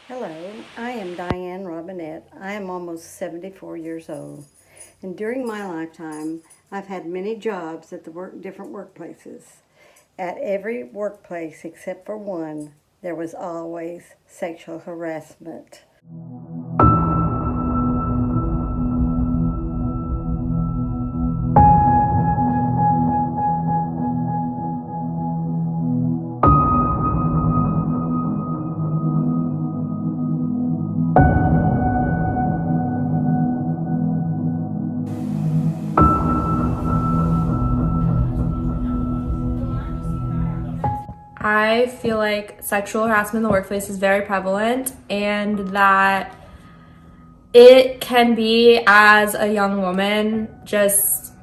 Hello, I am Diane Robinette. I am almost 74 years old, and during my lifetime, I've had many jobs at different workplaces. At every workplace except for one, there was always sexual harassment. I feel like sexual harassment in the workplace is very prevalent and that it can be, as a young woman, just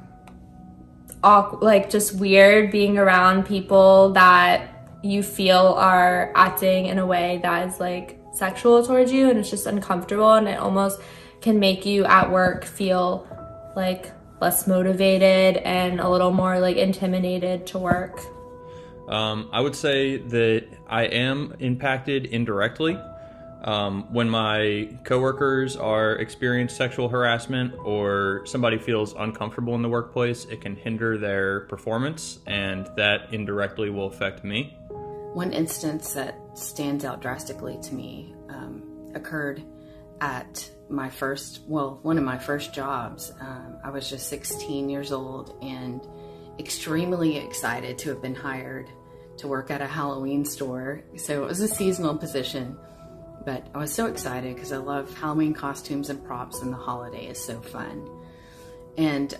just weird being around people that you feel are acting in a way that is like sexual towards you, and it's just uncomfortable, and it almost can make you at work feel like less motivated and a little more like intimidated to work. I would say that I am impacted indirectly. When my coworkers are experience sexual harassment or somebody feels uncomfortable in the workplace, it can hinder their performance, and that indirectly will affect me. One instance that stands out drastically to me occurred at one of my first jobs. I was just 16 years old and extremely excited to have been hired to work at a Halloween store. So it was a seasonal position, but I was so excited because I love Halloween costumes and props, and the holiday is so fun. And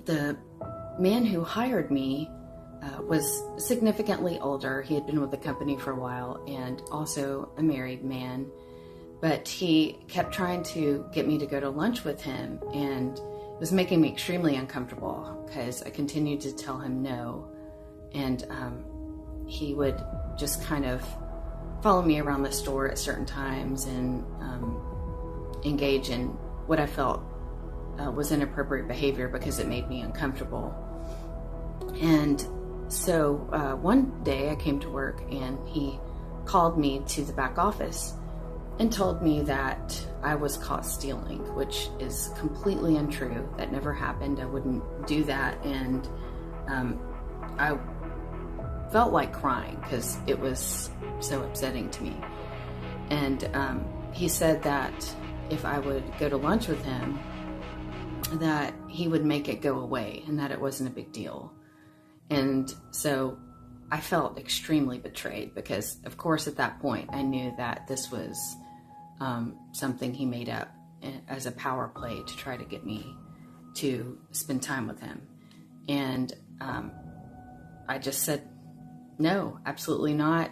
the man who hired me was significantly older. He had been with the company for a while and also a married man. But he kept trying to get me to go to lunch with him, and it was making me extremely uncomfortable because I continued to tell him no. And he would just kind of follow me around the store at certain times and engage in what I felt was inappropriate behavior because it made me uncomfortable. And so one day I came to work and he called me to the back office and told me that I was caught stealing, which is completely untrue. That never happened. I wouldn't do that. And I felt like crying because it was so upsetting to me. And he said that if I would go to lunch with him, that he would make it go away and that it wasn't a big deal. And so I felt extremely betrayed because, of course, at that point, I knew that this was something he made up as a power play to try to get me to spend time with him. And I just said, no, absolutely not.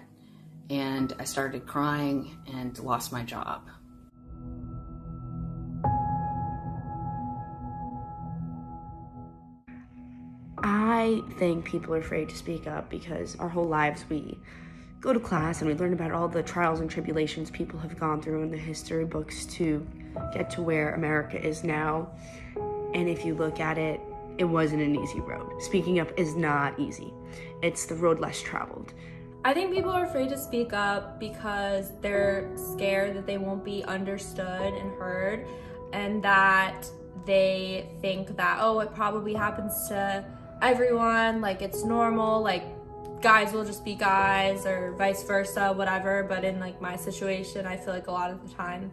And I started crying and lost my job. I think people are afraid to speak up because our whole lives we go to class and we learn about all the trials and tribulations people have gone through in the history books to get to where America is now. And if you look at it, it wasn't an easy road. Speaking up is not easy. It's the road less traveled. I think people are afraid to speak up because they're scared that they won't be understood and heard, and that they think that, oh, it probably happens to everyone, like it's normal, like guys will just be guys or vice versa, whatever. But in like my situation, I feel like a lot of the time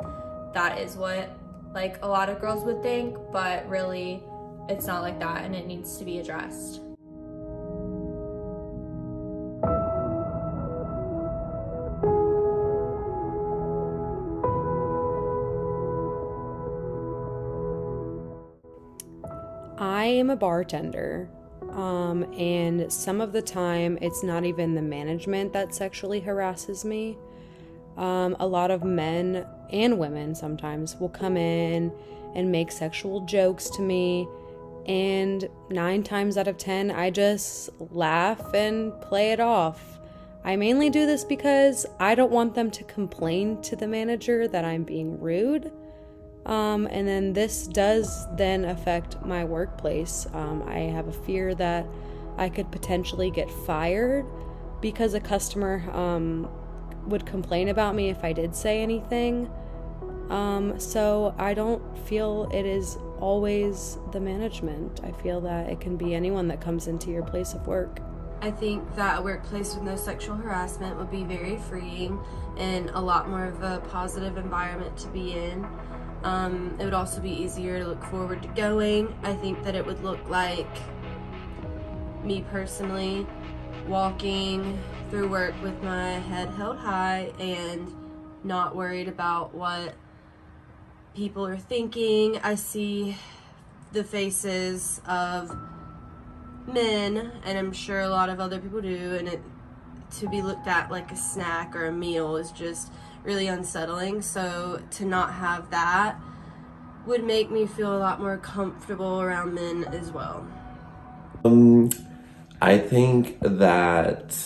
that is what like a lot of girls would think, but really it's not like that, and it needs to be addressed. I am a bartender, and some of the time it's not even the management that sexually harasses me. A lot of men and women sometimes will come in and make sexual jokes to me, and 9 times out of 10 I just laugh and play it off. I mainly do this because I don't want them to complain to the manager that I'm being rude. And then this does then affect my workplace. I have a fear that I could potentially get fired because a customer would complain about me if I did say anything. So I don't feel it is always the management. I feel that it can be anyone that comes into your place of work. I think that a workplace with no sexual harassment would be very freeing and a lot more of a positive environment to be in. It would also be easier to look forward to going. I think that it would look like me personally walking through work with my head held high and not worried about what people are thinking. I see the faces of men, and I'm sure a lot of other people do, and it to be looked at like a snack or a meal is just really unsettling. So to not have that would make me feel a lot more comfortable around men as well. I think that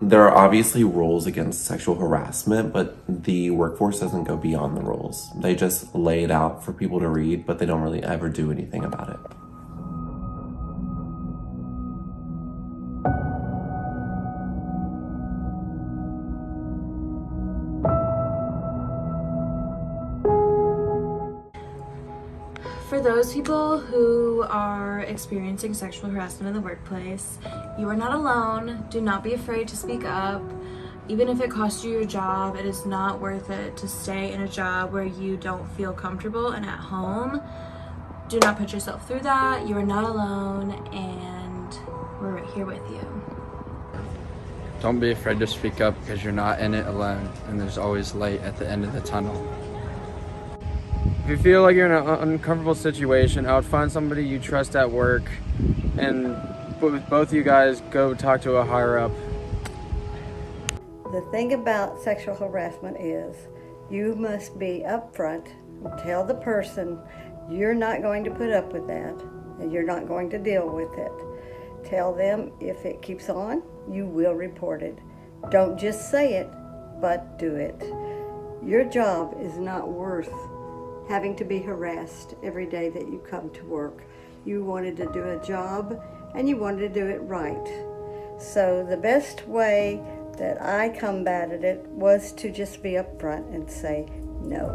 there are obviously rules against sexual harassment, but the workforce doesn't go beyond the rules. They just lay it out for people to read, but they don't really ever do anything about it. For those people who are experiencing sexual harassment in the workplace, you are not alone. Do not be afraid to speak up. Even if it costs you your job, it is not worth it to stay in a job where you don't feel comfortable and at home. Do not put yourself through that. You are not alone, and we're right here with you. Don't be afraid to speak up because you're not in it alone, and there's always light at the end of the tunnel. If you feel like you're in an uncomfortable situation, I would find somebody you trust at work, and both you guys go talk to a higher up. The thing about sexual harassment is you must be upfront and tell the person you're not going to put up with that and you're not going to deal with it. Tell them if it keeps on, you will report it. Don't just say it, but do it. Your job is not worth having to be harassed every day that you come to work. You wanted to do a job and you wanted to do it right. So the best way that I combated it was to just be upfront and say no.